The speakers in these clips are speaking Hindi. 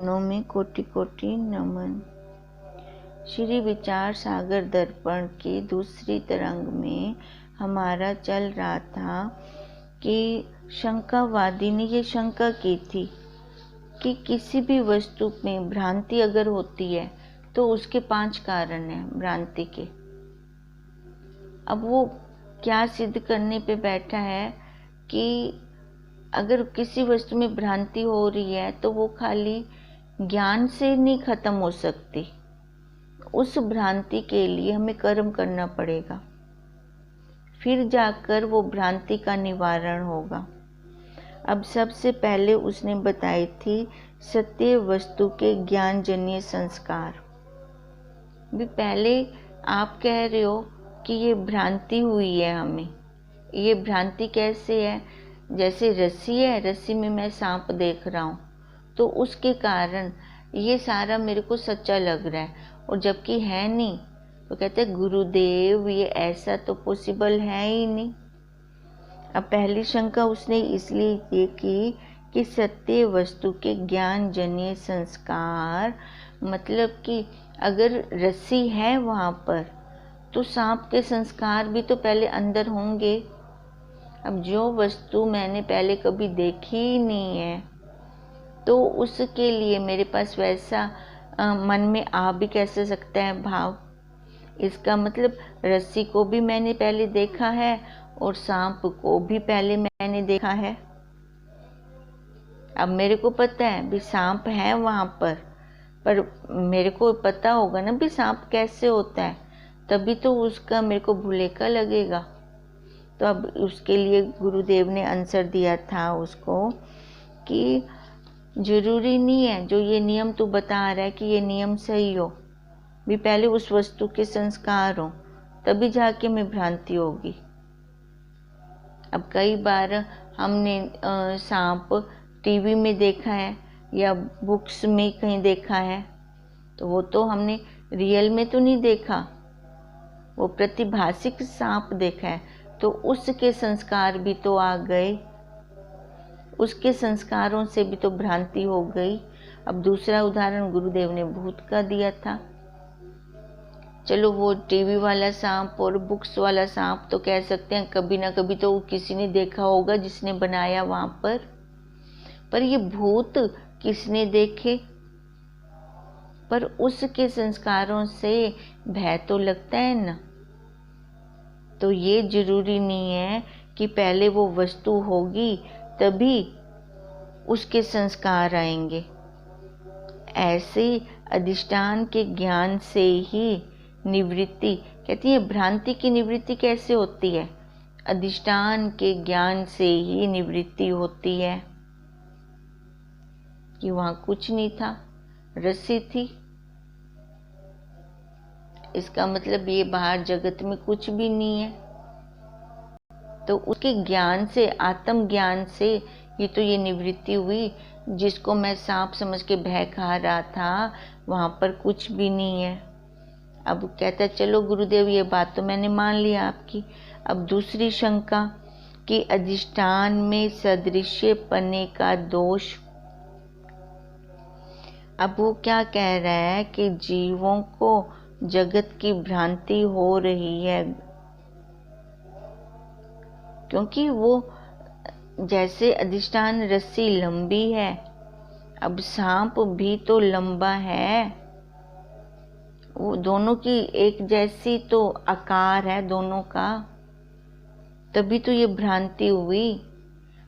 में कोटि कोटि नमन। श्री विचार सागर दर्पण की दूसरी तरंग में हमारा चल रहा था कि शंकावादी ने ये शंका की थी कि किसी भी वस्तु में भ्रांति अगर होती है तो उसके 5 कारण हैं भ्रांति के। अब वो क्या सिद्ध करने पे बैठा है कि अगर किसी वस्तु में भ्रांति हो रही है तो वो खाली ज्ञान से नहीं खत्म हो सकती, उस भ्रांति के लिए हमें कर्म करना पड़ेगा, फिर जाकर वो भ्रांति का निवारण होगा। अब सबसे पहले उसने बताई थी सत्य वस्तु के ज्ञानजन्य संस्कार। भी पहले आप कह रहे हो कि ये भ्रांति हुई है हमें। ये भ्रांति कैसे है? जैसे रस्सी है, रस्सी में मैं सांप देख रहा हूँ तो उसके कारण ये सारा मेरे को सच्चा लग रहा है, और जबकि है नहीं। तो कहते हैं गुरुदेव ये ऐसा तो पॉसिबल है ही नहीं। अब पहली शंका उसने इसलिए ये की कि सत्य वस्तु के ज्ञानजन्य संस्कार, मतलब कि अगर रस्सी है वहाँ पर तो सांप के संस्कार भी तो पहले अंदर होंगे। अब जो वस्तु मैंने पहले कभी देखी ही नहीं है तो उसके लिए मेरे पास वैसा मन में आ भी कैसे सकता है भाव। इसका मतलब रस्सी को भी मैंने पहले देखा है और सांप को भी पहले मैंने देखा है। अब मेरे को पता है भी सांप है वहाँ पर मेरे को पता होगा ना भी सांप कैसे होता है, तभी तो उसका मेरे को भुलेखा लगेगा। तो अब उसके लिए गुरुदेव ने आंसर दिया था उसको कि जरूरी नहीं है जो ये नियम तू बता रहा है कि ये नियम सही हो, भी पहले उस वस्तु के संस्कार हो तभी जाके में भ्रांति होगी। अब कई बार हमने सांप टीवी में देखा है या बुक्स में कहीं देखा है, तो वो तो हमने रियल में तो नहीं देखा, वो प्रतिभासिक सांप देखा है, तो उसके संस्कार भी तो आ गए, उसके संस्कारों से भी तो भ्रांति हो गई। अब दूसरा उदाहरण गुरुदेव ने भूत का दिया था। चलो वो टीवी वाला सांप और बुक्स वाला सांप तो कह सकते हैं कभी ना कभी तो किसी ने देखा होगा जिसने बनाया वहाँ पर ये भूत किसने देखे? पर उसके संस्कारों से भय तो लगता है ना। तो ये जरूरी नहीं है कि पहले वो वस्तु होगी तभी उसके संस्कार आएंगे। ऐसे अधिष्ठान के ज्ञान से ही निवृत्ति, कहती है भ्रांति की निवृत्ति कैसे होती है? अधिष्ठान के ज्ञान से ही निवृत्ति होती है कि वहां कुछ नहीं था, रस्सी थी। इसका मतलब ये बाहर जगत में कुछ भी नहीं है। तो उसके ज्ञान से, आत्म ज्ञान से ही तो ये निवृत्ति हुई। जिसको मैं सांप समझ के भय खा रहा था वहां पर कुछ भी नहीं है। अब कहता है चलो गुरुदेव ये बात तो मैंने मान लिया आपकी। अब दूसरी शंका कि अधिष्ठान में सदृश्य पने का दोष। अब वो क्या कह रहा है कि जीवों को जगत की भ्रांति हो रही है, क्योंकि वो जैसे अधिष्ठान रस्सी लंबी है, अब सांप भी तो लंबा है, वो दोनों की एक जैसी तो आकार है दोनों का, तभी तो ये भ्रांति हुई।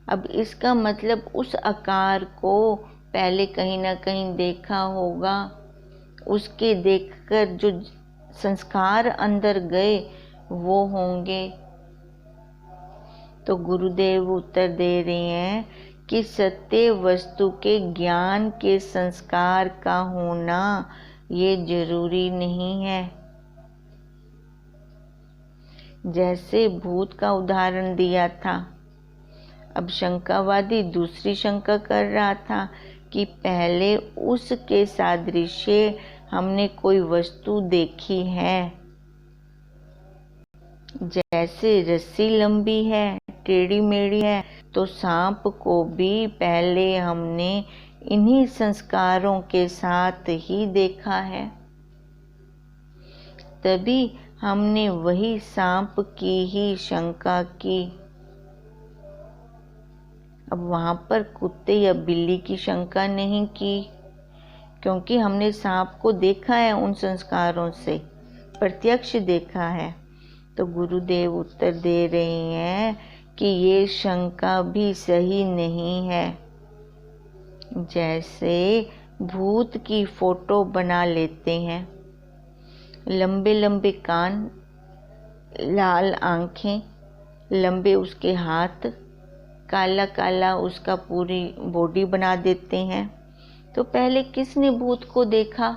अब इसका मतलब उस आकार को पहले कहीं ना कहीं देखा होगा, उसके देखकर जो संस्कार अंदर गए वो होंगे। तो गुरुदेव उत्तर दे रहे हैं कि सत्य वस्तु के ज्ञान के संस्कार का होना ये जरूरी नहीं है। जैसे भूत का उदाहरण दिया था, अब शंकावादी दूसरी शंका कर रहा था कि पहले उसके सादृश्य हमने कोई वस्तु देखी है, जैसे रस्सी लंबी है, टेढ़ी मेढ़ी है, तो सांप को भी पहले हमने इन्हीं संस्कारों के साथ ही देखा है। तभी हमने वही सांप की ही शंका की। अब वहां पर कुत्ते या बिल्ली की शंका नहीं की, क्योंकि हमने सांप को देखा है, उन संस्कारों से प्रत्यक्ष देखा है। तो गुरुदेव उत्तर दे रहे हैं कि ये शंका भी सही नहीं है। जैसे भूत की फोटो बना लेते हैं, लंबे लंबे कान, लाल आंखें, लंबे उसके हाथ, काला काला उसका पूरी बॉडी बना देते हैं। तो पहले किसने भूत को देखा,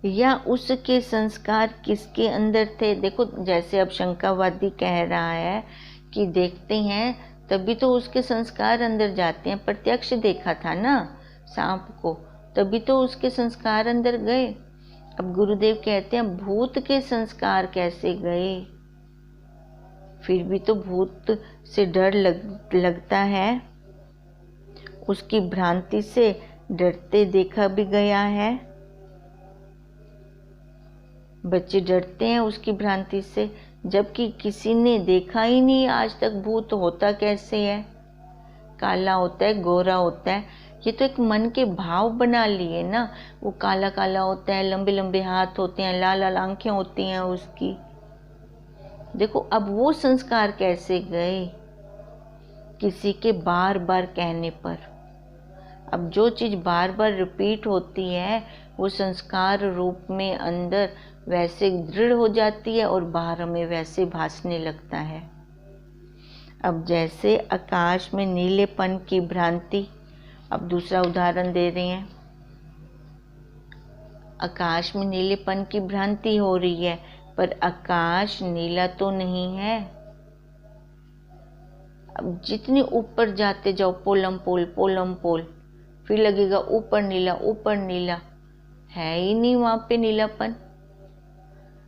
या उसके संस्कार किसके अंदर थे? देखो, जैसे अब शंकावादी कह रहा है कि देखते हैं तभी तो उसके संस्कार अंदर जाते हैं। प्रत्यक्ष देखा था ना सांप को, तभी तो उसके संस्कार अंदर गए। अब गुरुदेव कहते हैं भूत के संस्कार कैसे गए? फिर भी तो भूत से डर लगता है, उसकी भ्रांति से डरते देखा भी गया है। बच्चे डरते हैं उसकी भ्रांति से, जबकि किसी ने देखा ही नहीं आज तक भूत होता कैसे है, काला होता है, गोरा होता है। ये तो एक मन के भाव बना लिए ना। वो काला काला होता है, लंबे लंबे हाथ होते हैं, लाल लाल आंखें होती हैं उसकी। देखो अब वो संस्कार कैसे गए किसी के बार बार कहने पर। अब जो चीज बार बार रिपीट होती है वो संस्कार रूप में अंदर वैसे दृढ़ हो जाती है और बाहर हमें वैसे भासने लगता है। अब जैसे आकाश में नीलेपन की भ्रांति, अब दूसरा उदाहरण दे रहे हैं। आकाश में नीलेपन की भ्रांति हो रही है, पर आकाश नीला तो नहीं है। अब जितने ऊपर जाते जाओ, पोलम पोल, फिर लगेगा ऊपर नीला, है ही नहीं वहां पे नीलापन।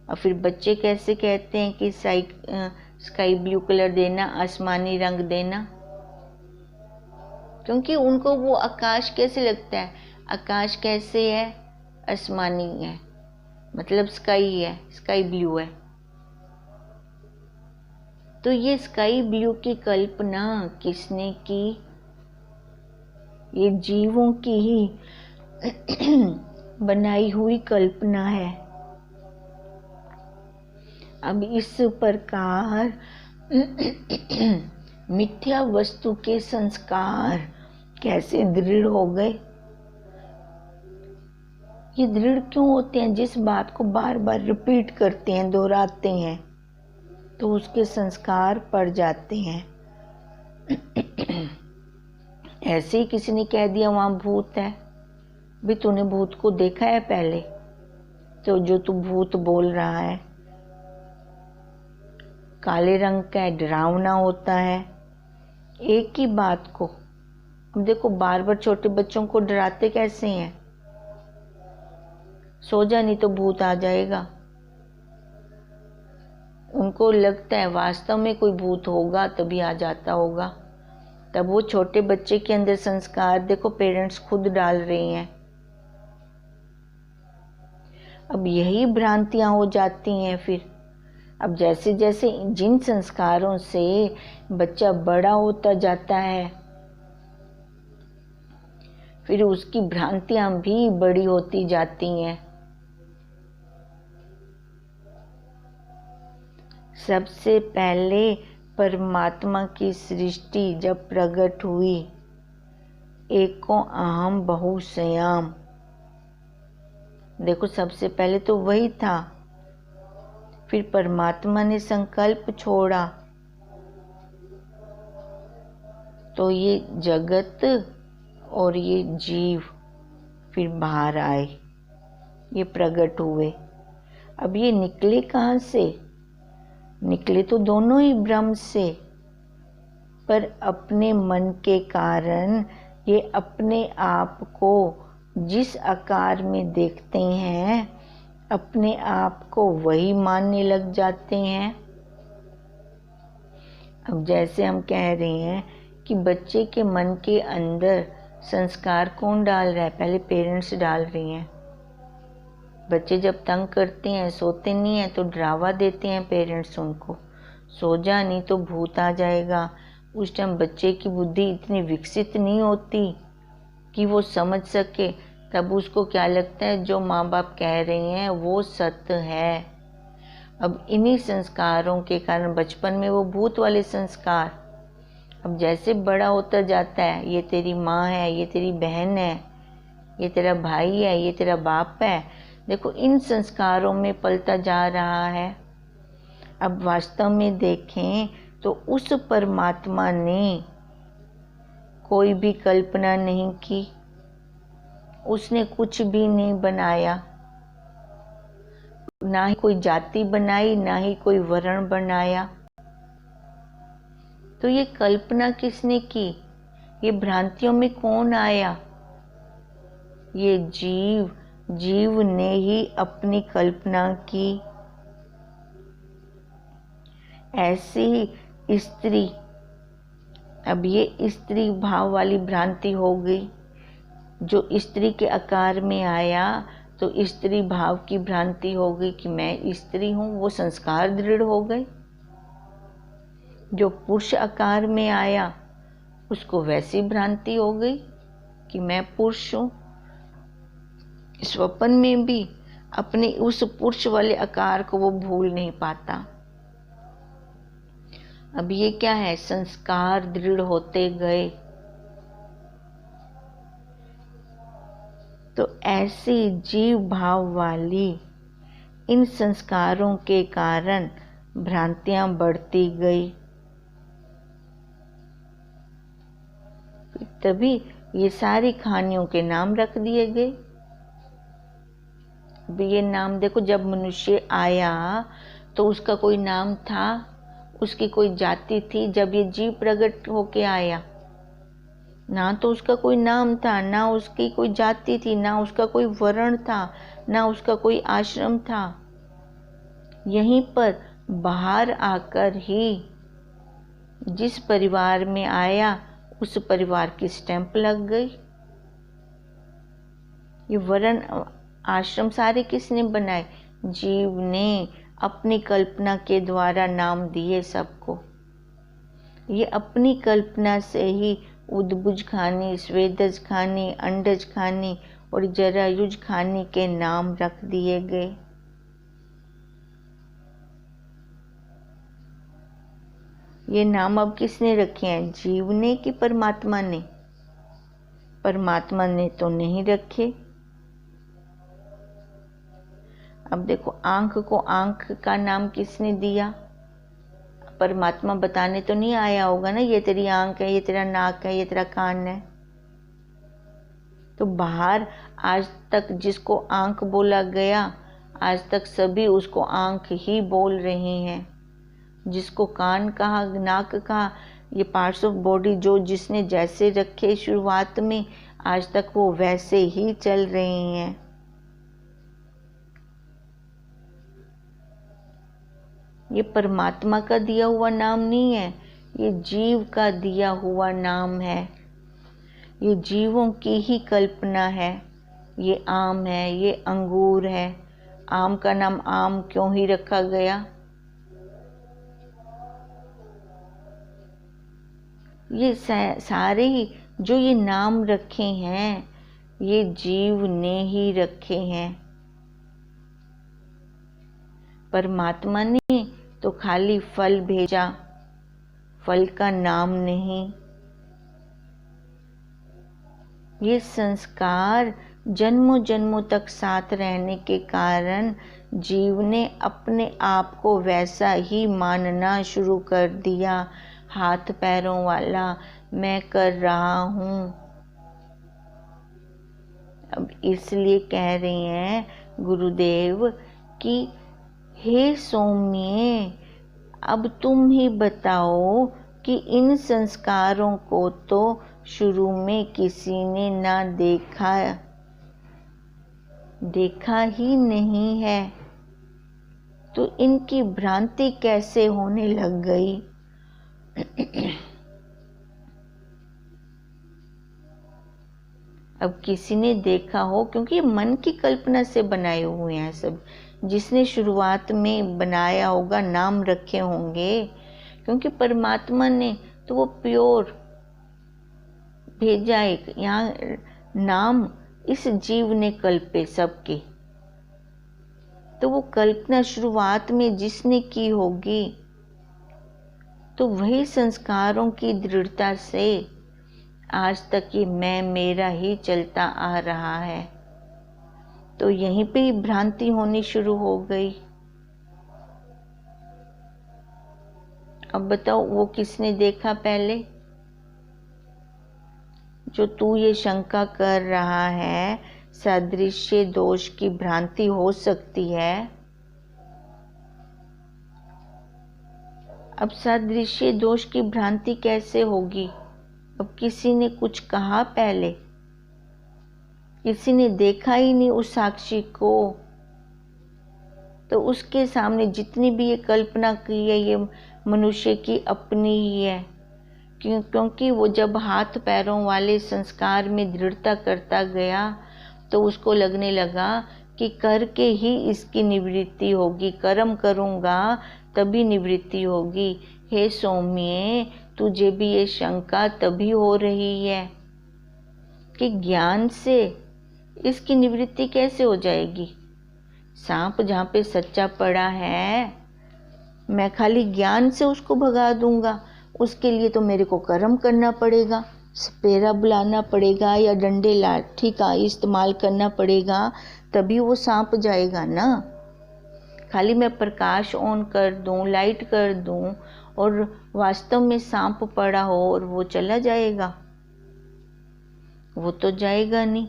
और फिर बच्चे कैसे कहते हैं कि स्काई ब्लू कलर देना, आसमानी रंग देना, क्योंकि उनको वो आकाश कैसे लगता है, आकाश कैसे है, आसमानी है, मतलब स्काई है, स्काई ब्लू है। तो ये स्काई ब्लू की कल्पना किसने की? ये जीवों की ही बनाई हुई कल्पना है। अब इस प्रकार मिथ्या वस्तु के संस्कार कैसे दृढ़ हो गए? ये दृढ़ क्यों होते हैं? जिस बात को बार बार रिपीट करते हैं, दोहराते हैं, तो उसके संस्कार पड़ जाते हैं। ऐसे ही किसी ने कह दिया वहां भूत है, भी तूने भूत को देखा है पहले? तो जो तू भूत बोल रहा है काले रंग का है, डरावना होता है। एक ही बात को अब देखो बार बार छोटे बच्चों को डराते कैसे हैं? सो जा नहीं तो भूत आ जाएगा। उनको लगता है वास्तव में कोई भूत होगा तभी आ जाता होगा। तब वो छोटे बच्चे के अंदर संस्कार देखो पेरेंट्स खुद डाल रहे हैं। अब यही भ्रांतियां हो जाती हैं। फिर अब जैसे जैसे जिन संस्कारों से बच्चा बड़ा होता जाता है, फिर उसकी भ्रांतियां भी बड़ी होती जाती हैं। सबसे पहले परमात्मा की सृष्टि जब प्रकट हुई, एको अहम बहुसयाम, देखो सबसे पहले तो वही था। फिर परमात्मा ने संकल्प छोड़ा तो ये जगत और ये जीव फिर बाहर आए, ये प्रकट हुए। अब ये निकले कहाँ से? निकले तो दोनों ही ब्रह्म से, पर अपने मन के कारण ये अपने आप को जिस आकार में देखते हैं, अपने आप को वही मानने लग जाते हैं। अब जैसे हम कह रहे हैं कि बच्चे के मन के अंदर संस्कार कौन डाल रहा है? पहले पेरेंट्स डाल रही हैं। बच्चे जब तंग करते हैं, सोते नहीं हैं, तो डरावा देते हैं पेरेंट्स उनको, सो जा नहीं तो भूत आ जाएगा। उस टाइम बच्चे की बुद्धि इतनी विकसित नहीं होती कि वो समझ सके। तब उसको क्या लगता है, जो माँ बाप कह रहे हैं वो सत्य है। अब इन्हीं संस्कारों के कारण बचपन में वो भूत वाले संस्कार, अब जैसे बड़ा होता जाता है, ये तेरी माँ है, ये तेरी बहन है, ये तेरा भाई है, ये तेरा बाप है, देखो इन संस्कारों में पलता जा रहा है। अब वास्तव में देखें तो उस परमात्मा ने कोई भी कल्पना नहीं की, उसने कुछ भी नहीं बनाया, ना ही कोई जाति बनाई, ना ही कोई वर्ण बनाया। तो ये कल्पना किसने की? ये भ्रांतियों में कौन आया? ये जीव ने ही अपनी कल्पना की। ऐसी स्त्री, अब ये स्त्री भाव वाली भ्रांति हो गई। जो स्त्री के आकार में आया तो स्त्री भाव की भ्रांति हो गई कि मैं स्त्री हूँ, वो संस्कार दृढ़ हो गए। जो पुरुष आकार में आया उसको वैसी भ्रांति हो गई कि मैं पुरुष हूँ। स्वप्न में भी अपने उस पुरुष वाले आकार को वो भूल नहीं पाता। अब ये क्या है? संस्कार दृढ़ होते गए। तो ऐसी जीव भाव वाली इन संस्कारों के कारण भ्रांतियां बढ़ती गई। तभी ये सारी कहानियों के नाम रख दिए गए। अब ये नाम देखो, जब मनुष्य आया तो उसका कोई नाम था, उसकी कोई जाति थी। जब ये जीव प्रकट होके आया, ना तो उसका कोई नाम था, ना उसकी कोई जाति थी, ना उसका कोई वर्ण था, ना उसका कोई आश्रम था। यहीं पर बाहर आकर ही जिस परिवार में आया उस परिवार की स्टैंप लग गई। ये वर्ण आश्रम सारे किसने बनाए? जीव ने अपनी कल्पना के द्वारा नाम दिए सबको। ये अपनी कल्पना से ही उद्बुज खानी, स्वेदज खानी, अंडज खानी और जरायुज खानी के नाम रख दिए गए। ये नाम अब किसने रखे हैं? जीव ने कि परमात्मा ने? परमात्मा ने तो नहीं रखे। अब देखो, आंख को आंख का नाम किसने दिया? परमात्मा बताने तो नहीं आया होगा ना, ये तेरी आंख है, ये तेरा नाक है, ये तेरा कान है। तो बाहर आज तक जिसको आंख बोला गया, आज तक सभी उसको आंख ही बोल रहे हैं। जिसको कान कहा, नाक कहा, ये पार्ट्स ऑफ बॉडी जो जिसने जैसे रखे शुरुआत में, आज तक वो वैसे ही चल रहे हैं। ये परमात्मा का दिया हुआ नाम नहीं है, ये जीव का दिया हुआ नाम है। ये जीवों की ही कल्पना है। ये आम है, ये अंगूर है। आम का नाम आम क्यों ही रखा गया? ये सारे ही जो ये नाम रखे हैं, ये जीव ने ही रखे हैं। परमात्मा ने तो खाली फल भेजा, फल का नाम नहीं। ये संस्कार जन्मों जन्मों तक साथ रहने के कारण जीव ने अपने आप को वैसा ही मानना शुरू कर दिया। हाथ पैरों वाला मैं कर रहा हूँ। अब इसलिए कह रहे हैं गुरुदेव कि हे सौम्य, अब तुम ही बताओ कि इन संस्कारों को तो शुरू में किसी ने ना देखा ही नहीं है, तो इनकी भ्रांति कैसे होने लग गई? अब किसी ने देखा हो, क्योंकि ये मन की कल्पना से बनाए हुए हैं सब, जिसने शुरुआत में बनाया होगा, नाम रखे होंगे, क्योंकि परमात्मा ने तो वो प्योर भेजा एक यहाँ नाम इस जीव ने कल्पे सबके, तो वो कल्पना शुरुआत में जिसने की होगी, तो वही संस्कारों की दृढ़ता से आज तक ये मैं मेरा ही चलता आ रहा है। तो यहीं पे ही भ्रांति होनी शुरू हो गई। अब बताओ वो किसने देखा पहले? जो तू ये शंका कर रहा है सादृश्य दोष की भ्रांति हो सकती है। अब सादृश्य दोष की भ्रांति कैसे होगी? अब किसी ने कुछ कहा पहले, किसी ने देखा ही नहीं उस साक्षी को, तो उसके सामने जितनी भी ये कल्पना की है ये मनुष्य की अपनी ही है। क्योंकि वो जब हाथ पैरों वाले संस्कार में दृढ़ता करता गया तो उसको लगने लगा कि करके ही इसकी निवृत्ति होगी, कर्म करूँगा तभी निवृत्ति होगी। हे सौम्य, तुझे भी ये शंका तभी हो रही है कि ज्ञान से इसकी निवृत्ति कैसे हो जाएगी। सांप जहाँ पे सच्चा पड़ा है, मैं खाली ज्ञान से उसको भगा दूंगा, उसके लिए तो मेरे को कर्म करना पड़ेगा, सपेरा बुलाना पड़ेगा या डंडे लाठी का इस्तेमाल करना पड़ेगा, तभी वो सांप जाएगा ना। खाली मैं प्रकाश ऑन कर दूं, लाइट कर दूं और वास्तव में सांप पड़ा हो और वो चला जाएगा? वो तो जाएगा नहीं।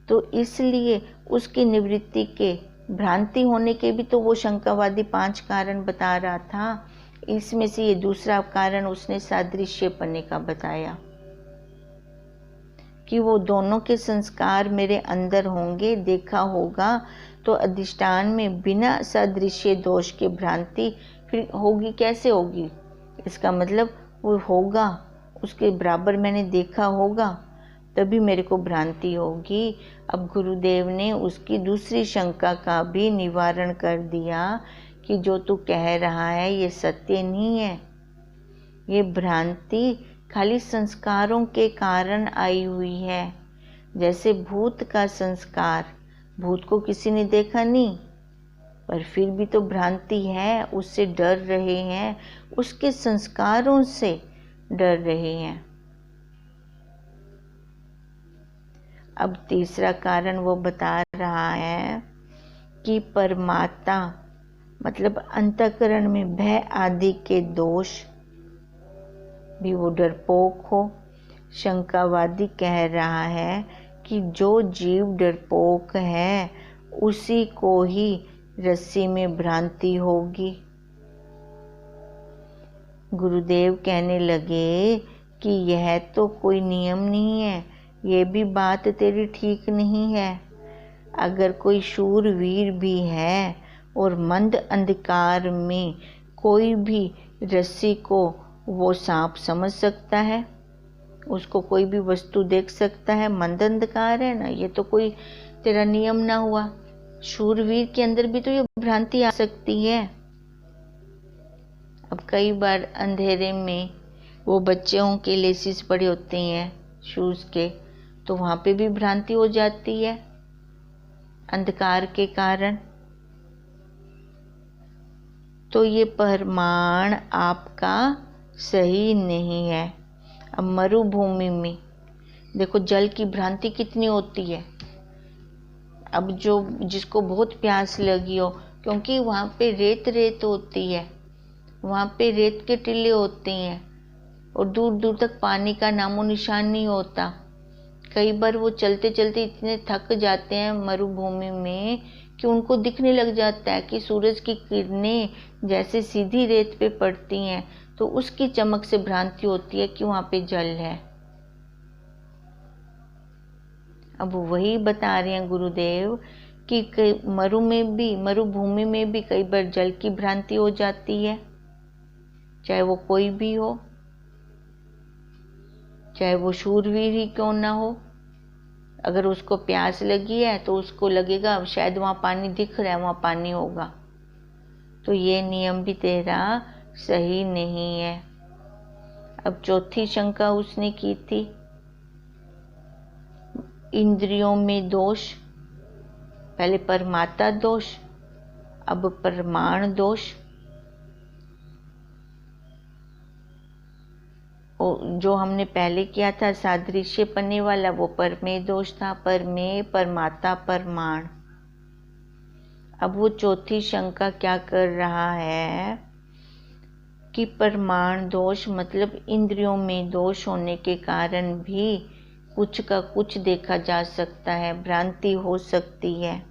तो इसलिए उसकी निवृत्ति के भ्रांति होने के भी तो वो शंकावादी 5 कारण बता रहा था। इसमें से ये दूसरा कारण उसने सादृश्यपने का बताया कि वो दोनों के संस्कार मेरे अंदर होंगे, देखा होगा तो अधिष्ठान में बिना सादृश्य दोष के भ्रांति फिर होगी। कैसे होगी? इसका मतलब वो होगा, उसके बराबर मैंने देखा होगा, तभी मेरे को भ्रांति होगी। अब गुरुदेव ने उसकी दूसरी शंका का भी निवारण कर दिया कि जो तू कह रहा है ये सत्य नहीं है, ये भ्रांति खाली संस्कारों के कारण आई हुई है। जैसे भूत का संस्कार, भूत को किसी ने देखा नहीं, पर फिर भी तो भ्रांति है, उससे डर रहे हैं, उसके संस्कारों से डर रहे हैं। अब तीसरा कारण वो बता रहा है कि परमात्मा मतलब अंतःकरण में भय आदि के दोष भी वो डरपोक हो। शंकावादी कह रहा है कि जो जीव डरपोक है उसी को ही रस्सी में भ्रांति होगी। गुरुदेव कहने लगे कि यह तो कोई नियम नहीं है, ये भी बात तेरी ठीक नहीं है। अगर कोई शूरवीर भी है और मंद अंधकार में कोई भी रस्सी को वो सांप समझ सकता है, उसको कोई भी वस्तु देख सकता है, मंद अंधकार है ना, ये तो कोई तेरा नियम ना हुआ। शूरवीर के अंदर भी तो ये भ्रांति आ सकती है। अब कई बार अंधेरे में वो बच्चों के लेसिस पड़े होते हैं शूज के, तो वहाँ पे भी भ्रांति हो जाती है अंधकार के कारण। तो ये प्रमाण आपका सही नहीं है। अब मरुभूमि में देखो जल की भ्रांति कितनी होती है। अब जो जिसको बहुत प्यास लगी हो, क्योंकि वहाँ पे रेत रेत होती है, वहाँ पे रेत के टीले होते हैं और दूर दूर तक पानी का नामो निशान नहीं होता। कई बार वो चलते चलते इतने थक जाते हैं मरुभूमि में कि उनको दिखने लग जाता है कि सूरज की किरणें जैसे सीधी रेत पे पड़ती हैं, तो उसकी चमक से भ्रांति होती है कि वहाँ पे जल है। अब वही बता रहे हैं गुरुदेव कि मरुभूमि में भी कई बार जल की भ्रांति हो जाती है, चाहे वो कोई भी हो, चाहे वो शूरवीर ही क्यों ना हो। अगर उसको प्यास लगी है तो उसको लगेगा अब शायद वहाँ पानी दिख रहा है, वहाँ पानी होगा। तो ये नियम भी तेरा सही नहीं है। अब चौथी शंका उसने की थी, इंद्रियों में दोष, पहले परमाता दोष, अब प्रमाण दोष। जो हमने पहले किया था सादृश्य पन्ने वाला, वो परमेय दोष था, परमेय, परमाता, प्रमाण। अब वो चौथी शंका क्या कर रहा है कि प्रमाण दोष मतलब इंद्रियों में दोष होने के कारण भी कुछ का कुछ देखा जा सकता है, भ्रांति हो सकती है।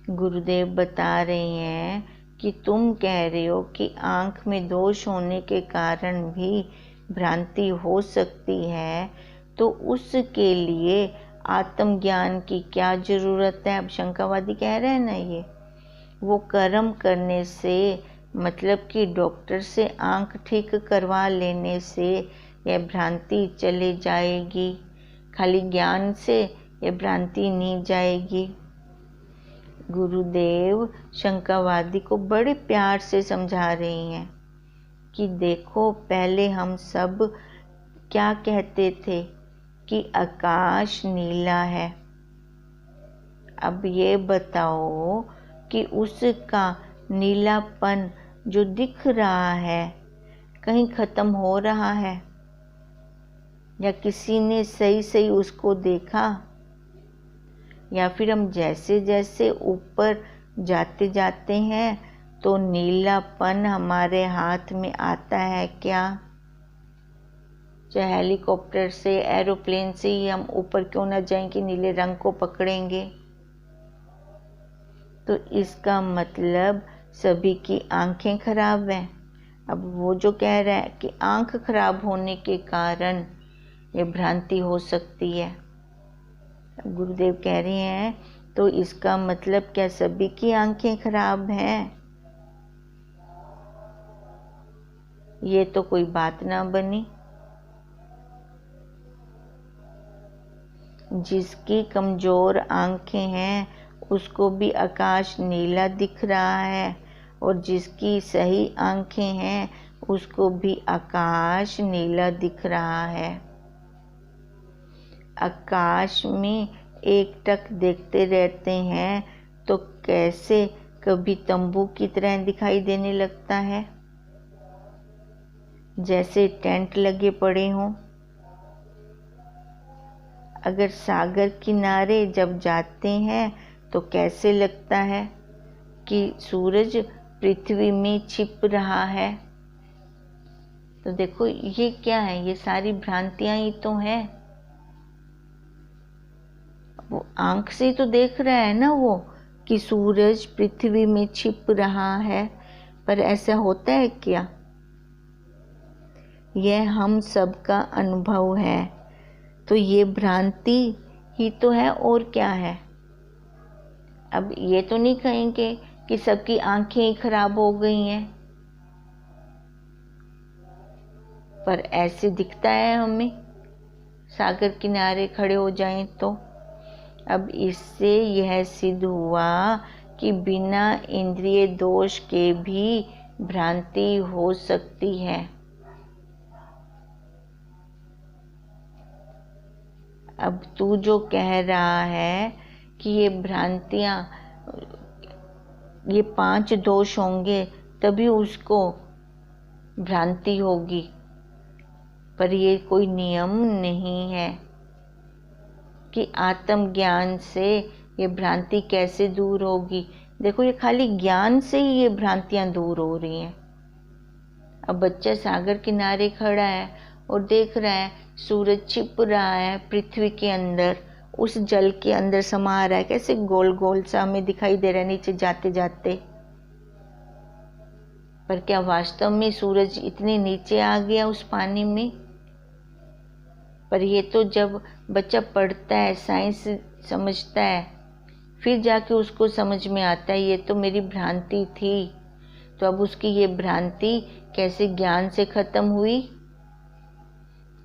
गुरुदेव बता रहे हैं कि तुम कह रहे हो कि आँख में दोष होने के कारण भी भ्रांति हो सकती है, तो उसके लिए आत्मज्ञान की क्या ज़रूरत है। अब शंकावादी कह रहे हैं ना, ये वो कर्म करने से, मतलब कि डॉक्टर से आँख ठीक करवा लेने से यह भ्रांति चले जाएगी, खाली ज्ञान से यह भ्रांति नहीं जाएगी। गुरुदेव शंकावादी को बड़े प्यार से समझा रही हैं कि देखो, पहले हम सब क्या कहते थे कि आकाश नीला है। अब ये बताओ कि उसका नीलापन जो दिख रहा है कहीं ख़त्म हो रहा है, या किसी ने सही सही उसको देखा, या फिर हम जैसे जैसे ऊपर जाते जाते हैं तो नीलापन हमारे हाथ में आता है क्या? चाहे हेलीकॉप्टर से, एरोप्लेन से ही हम ऊपर क्यों ना जाएं कि नीले रंग को पकड़ेंगे। तो इसका मतलब सभी की आंखें खराब हैं। अब वो जो कह रहा है कि आंख खराब होने के कारण ये भ्रांति हो सकती है, गुरुदेव कह रहे हैं तो इसका मतलब क्या सभी की आंखें खराब हैं? ये तो कोई बात ना बनी। जिसकी कमज़ोर आंखें हैं उसको भी आकाश नीला दिख रहा है, और जिसकी सही आंखें हैं उसको भी आकाश नीला दिख रहा है। आकाश में एकटक देखते रहते हैं तो कैसे कभी तंबू की तरह दिखाई देने लगता है, जैसे टेंट लगे पड़े हों। अगर सागर किनारे जब जाते हैं तो कैसे लगता है कि सूरज पृथ्वी में छिप रहा है। तो देखो ये क्या है, ये सारी भ्रांतियां ही तो हैं। वो आंख से तो देख रहा है ना वो कि सूरज पृथ्वी में छिप रहा है, पर ऐसा होता है क्या? यह हम सबका अनुभव है, तो ये भ्रांति ही तो है, और क्या है। अब ये तो नहीं कहेंगे कि सबकी आंखें ही खराब हो गई हैं, पर ऐसे दिखता है हमें सागर किनारे खड़े हो जाएं तो। अब इससे यह सिद्ध हुआ कि बिना इंद्रिय दोष के भी भ्रांति हो सकती है। अब तू जो कह रहा है कि ये भ्रांतियाँ, ये 5 दोष होंगे तभी उसको भ्रांति होगी, पर ये कोई नियम नहीं है कि आत्मज्ञान से ये भ्रांति कैसे दूर होगी। देखो ये खाली ज्ञान से ही ये भ्रांतियाँ दूर हो रही हैं। अब बच्चा सागर किनारे खड़ा है और देख रहा है सूरज छिप रहा है पृथ्वी के अंदर, उस जल के अंदर समा रहा है, कैसे गोल गोल सा हमें दिखाई दे रहा है नीचे जाते जाते। पर क्या वास्तव में सूरज इतने नीचे आ गया उस पानी में? पर ये तो जब बच्चा पढ़ता है, साइंस समझता है, फिर जाके उसको समझ में आता है ये तो मेरी भ्रांति थी। तो अब उसकी ये भ्रांति कैसे ज्ञान से खत्म हुई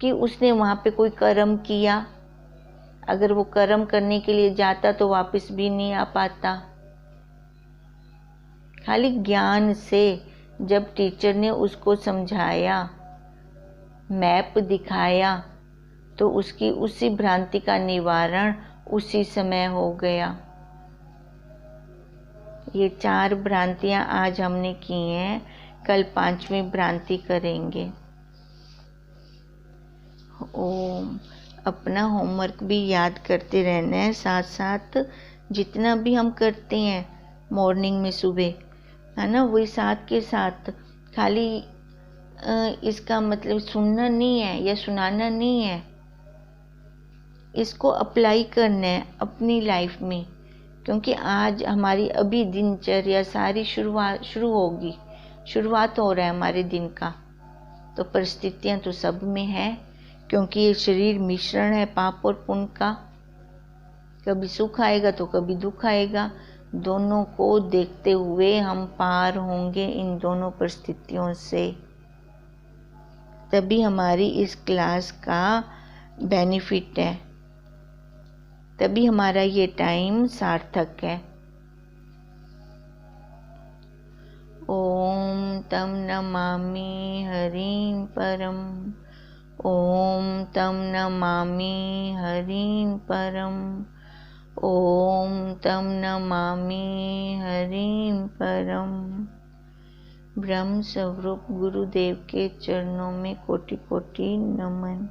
कि उसने वहाँ पे कोई कर्म किया। अगर वो कर्म करने के लिए जाता तो वापस भी नहीं आ पाता। खाली ज्ञान से जब टीचर ने उसको समझाया, मैप दिखाया, तो उसकी उसी भ्रांति का निवारण उसी समय हो गया। ये 4 भ्रांतियां आज हमने की हैं, कल 5वीं भ्रांति करेंगे। ओम। अपना होमवर्क भी याद करते रहना है, साथ साथ जितना भी हम करते हैं मॉर्निंग में सुबह, है ना, वही साथ के साथ। खाली इसका मतलब सुनना नहीं है या सुनाना नहीं है, इसको अप्लाई करना है अपनी लाइफ में। क्योंकि आज हमारी अभी दिनचर्या सारी शुरू होगी, शुरुआत हो रहा है हमारे दिन का। तो परिस्थितियां तो सब में है, क्योंकि ये शरीर मिश्रण है पाप और पुण्य का। कभी सुख आएगा तो कभी दुख आएगा, दोनों को देखते हुए हम पार होंगे इन दोनों परिस्थितियों से। तभी हमारी इस क्लास का बेनिफिट है, तभी हमारा ये टाइम सार्थक है। ओम तम नमामि हरिं परम। ओम तम नमामि हरिं परम। ओम तम नमामि हरिं परम। ब्रह्म स्वरूप गुरुदेव के चरणों में कोटि कोटि नमन।